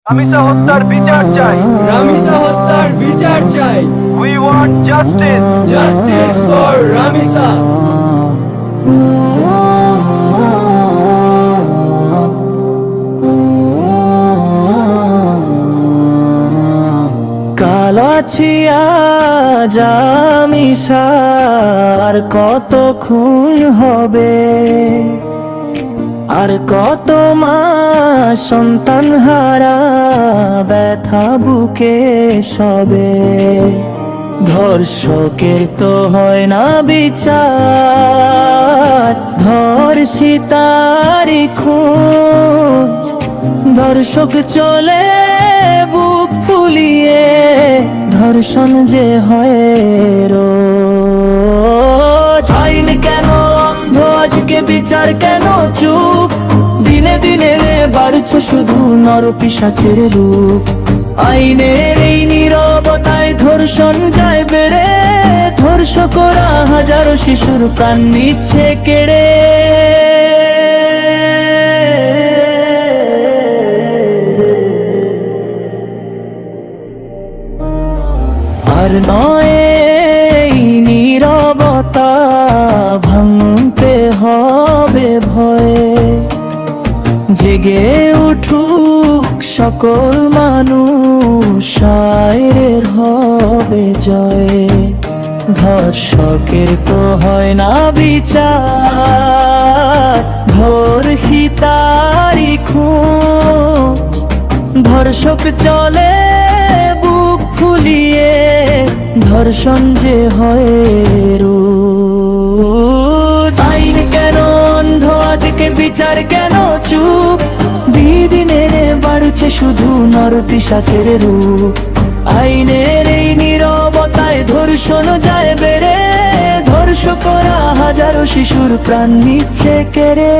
রামিসা হত্যার বিচার চাই। রামিসা হত্যার বিচার চাই। We want justice. Justice for Ramisa. কালাছিয়া জামিসার কত খুন হবে, আর কত মা সন্তান হারা ব্যথা বুকে সবে। ধর্ষকের তো হয় না বিচার, ধর্ষিতারি খোঁজ। ধর্ষক চলে বুক ফুলিয়ে, ধর্ষণ যে হয় রোজ। আইন কেন অন্ধ, আজকে বিচার কেন চুপ? দিনে দিনে বাড়ছে শুধু নরপিশাচের রূপ। আইনের এই নীরবতায় ধর্ষণ যায় বেড়ে, ধর্ষকরা হাজারো শিশুর প্রাণ নিচ্ছে কেড়ে। আর নয় এই নীরবতা ভাঙতে হবে ভয়ে। জেগে উঠুক সকল মানুষ, শায়ের হবে জয়। ধর্ষকের তো হয় না বিচার, ধর্ষিতারি খোঁজ। ধর্ষক চলে বুক ফুলিয়ে, ধর্ষণ যে হয় রোজ। আইন কেন অন্ধ, আজকে বিচার কেন চুপ? দিনে বাড়ছে শুধু নরপিশাচের রূপ। আইনের এই নীরবতায় ধর্ষণ যায় বেড়ে, ধর্ষকরা হাজারো শিশুর প্রাণ নিচ্ছে কেড়ে।